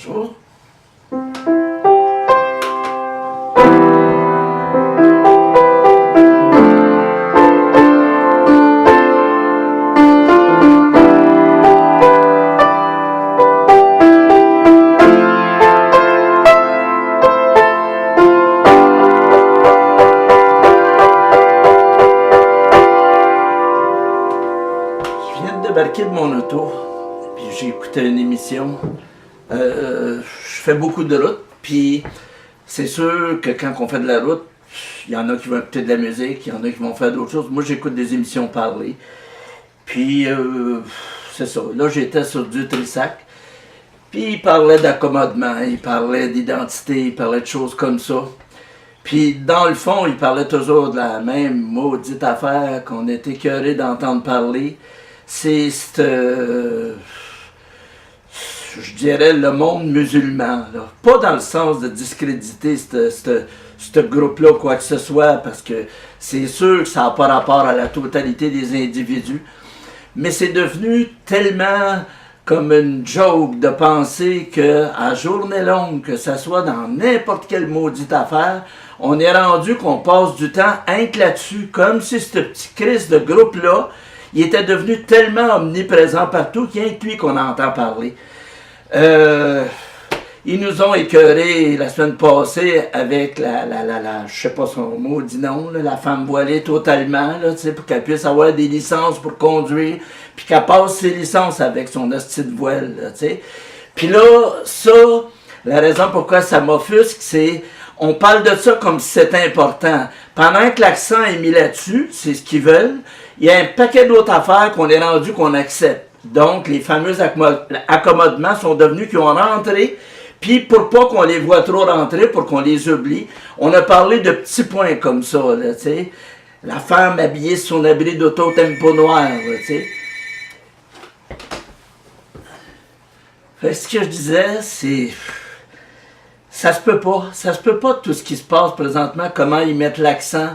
Bonjour. Je viens de débarquer de mon auto, puis j'ai écouté une émission. Je fais beaucoup de route, puis c'est sûr que quand on fait de la route, il y en a qui vont écouter de la musique, il y en a qui vont faire d'autres choses. Moi, j'écoute des émissions parlées. Puis, c'est ça. Là, j'étais sur du Trissac. Puis, il parlait d'accommodement, il parlait d'identité, il parlait de choses comme ça. Puis, dans le fond, il parlait toujours de la même maudite affaire qu'on était écœuré d'entendre parler. C'est je dirais, le monde musulman, là. Pas dans le sens de discréditer ce groupe-là, quoi que ce soit, parce que c'est sûr que ça n'a pas rapport à la totalité des individus, mais c'est devenu tellement comme une joke de penser qu'à journée longue, que ça soit dans n'importe quelle maudite affaire, on est rendu qu'on passe du temps rien que là-dessus, comme si ce petit Christ de groupe-là, il était devenu tellement omniprésent partout qu'il y a que lui qu'on entend parler. Ils nous ont écœurés la semaine passée avec je sais pas son maudit nom, la femme voilée totalement, là, pour qu'elle puisse avoir des licences pour conduire, puis qu'elle passe ses licences avec son hostie de voile, là, t'sais. Puis là, ça, la raison pourquoi ça m'offusque, c'est on parle de ça comme si c'était important. Pendant que l'accent est mis là-dessus, c'est ce qu'ils veulent, il y a un paquet d'autres affaires qu'on est rendu qu'on accepte. Donc, les fameux accommodements sont devenus qu'ils ont rentré, puis pour pas qu'on les voit trop rentrer, pour qu'on les oublie, on a parlé de petits points comme ça, là, tu sais. La femme habillée sur son abri d'auto tempo noir, tu sais. Fait, ce que je disais, c'est... Ça se peut pas tout ce qui se passe présentement, comment ils mettent l'accent.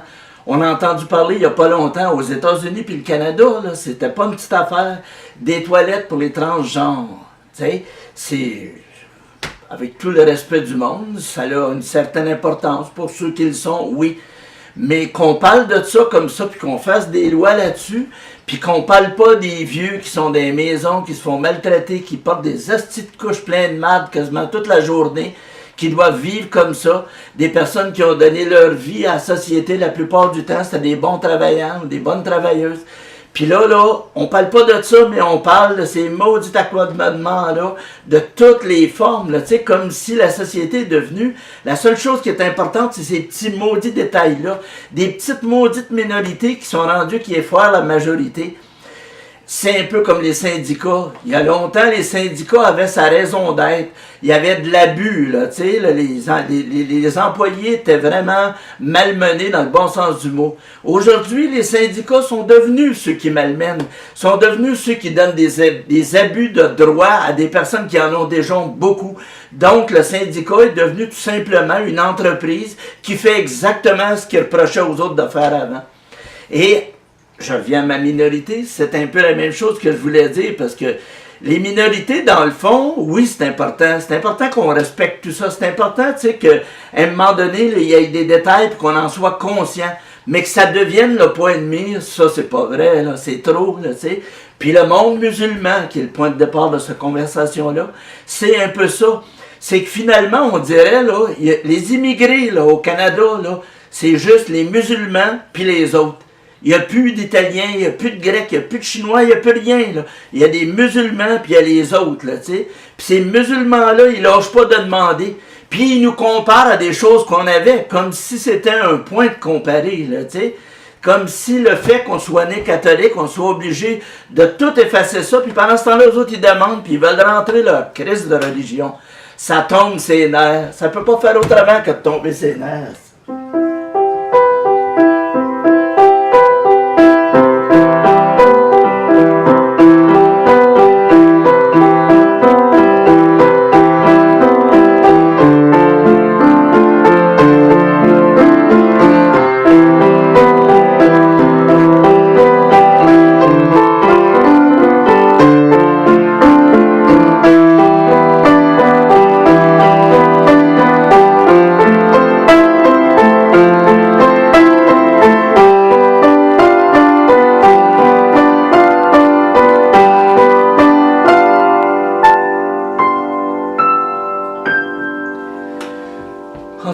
On a entendu parler il n'y a pas longtemps aux États-Unis puis le Canada, là, c'était pas une petite affaire, des toilettes pour les transgenres. Tu sais, c'est, avec tout le respect du monde, ça a une certaine importance pour ceux qui le sont, oui. Mais qu'on parle de ça comme ça, puis qu'on fasse des lois là-dessus, puis qu'on parle pas des vieux qui sont dans les maisons, qui se font maltraiter, qui portent des hosties de couches pleines de marde quasiment toute la journée, qui doivent vivre comme ça, des personnes qui ont donné leur vie à la société la plupart du temps, c'était des bons travailleurs, des bonnes travailleuses. Puis là, on parle pas de ça, mais on parle de ces maudits accommodements-là, de toutes les formes, là, tu sais, comme si la société est devenue, la seule chose qui est importante, c'est ces petits maudits détails-là, des petites maudites minorités qui sont rendues, qui effoirent la majorité. C'est un peu comme les syndicats. Il y a longtemps, les syndicats avaient sa raison d'être. Il y avait de l'abus, là, tu sais, là, les employés étaient vraiment malmenés dans le bon sens du mot. Aujourd'hui, les syndicats sont devenus ceux qui malmènent, sont devenus ceux qui donnent des abus de droit à des personnes qui en ont déjà beaucoup. Donc, le syndicat est devenu tout simplement une entreprise qui fait exactement ce qu'il reprochait aux autres de faire avant. Et je reviens à ma minorité, c'est un peu la même chose que je voulais dire, parce que les minorités, dans le fond, oui, c'est important. C'est important qu'on respecte tout ça. C'est important, tu sais, qu'à un moment donné, il y ait des détails et qu'on en soit conscient. Mais que ça devienne le point de mire, ça, c'est pas vrai, là. C'est trop, là, tu sais. Puis le monde musulman, qui est le point de départ de cette conversation-là, c'est un peu ça. C'est que finalement, on dirait, là, les immigrés, là, au Canada, là, c'est juste les musulmans puis les autres. Il n'y a plus d'Italiens, il n'y a plus de Grecs, il n'y a plus de Chinois, il n'y a plus rien, là. Il y a des musulmans, puis il y a les autres, là, tu sais. Puis ces musulmans-là, ils lâchent pas de demander. Puis ils nous comparent à des choses qu'on avait, comme si c'était un point de comparer, là, tu sais. Comme si le fait qu'on soit né catholique, on soit obligé de tout effacer ça, puis pendant ce temps-là, les autres, ils demandent, puis ils veulent rentrer leur crise de religion. Ça tombe ses nerfs. Ça peut pas faire autrement que de tomber ses nerfs.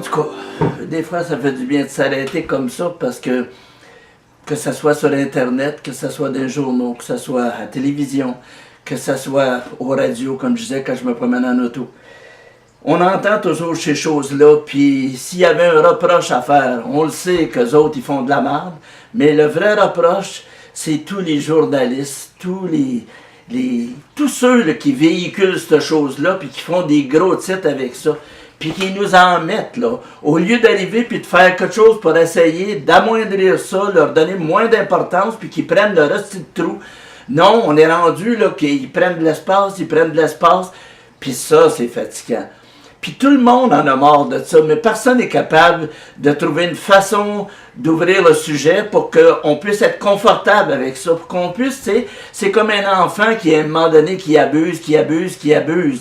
tout cas, des fois, ça fait du bien de s'arrêter comme ça parce que ça soit sur Internet, que ça soit dans les journaux, que ça soit à la télévision, que ça soit aux radios, comme je disais quand je me promène en auto. On entend toujours ces choses-là, puis s'il y avait un reproche à faire, on le sait qu'eux autres, ils font de la merde, mais le vrai reproche, c'est tous les journalistes, tous ceux là, qui véhiculent cette chose-là, puis qui font des gros titres avec ça, puis qui nous en mettent, là. Au lieu d'arriver puis de faire quelque chose pour essayer d'amoindrir ça, leur donner moins d'importance, puis qu'ils prennent le reste de trou. Non, on est rendu, là, qu'ils prennent de l'espace, puis ça, c'est fatigant. Puis tout le monde en a marre de ça, mais personne n'est capable de trouver une façon d'ouvrir le sujet pour qu'on puisse être confortable avec ça, pour qu'on puisse, tu sais, c'est comme un enfant qui, à un moment donné, qui abuse,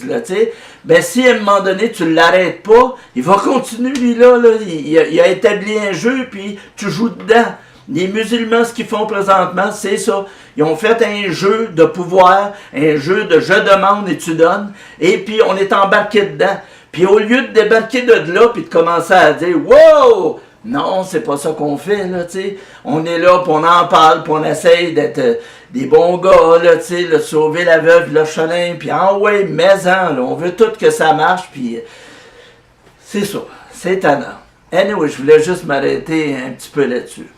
là, tu sais. Ben, si à un moment donné, tu ne l'arrêtes pas, il va continuer, lui, là, il a établi un jeu, puis tu joues dedans. Les musulmans, ce qu'ils font présentement, c'est ça. Ils ont fait un jeu de pouvoir, un jeu de je demande et tu donnes, et puis on est embarqué dedans. Puis au lieu de débarquer de là, puis de commencer à dire « Wow! » Non, c'est pas ça qu'on fait, là, tu sais. On est là, puis on en parle, puis on essaye d'être des bons gars, là, tu sais, de sauver la veuve, l'orphelin, puis ah ouais, mais-en, là, on veut tout que ça marche, puis c'est ça, c'est étonnant. Anyway, je voulais juste m'arrêter un petit peu là-dessus.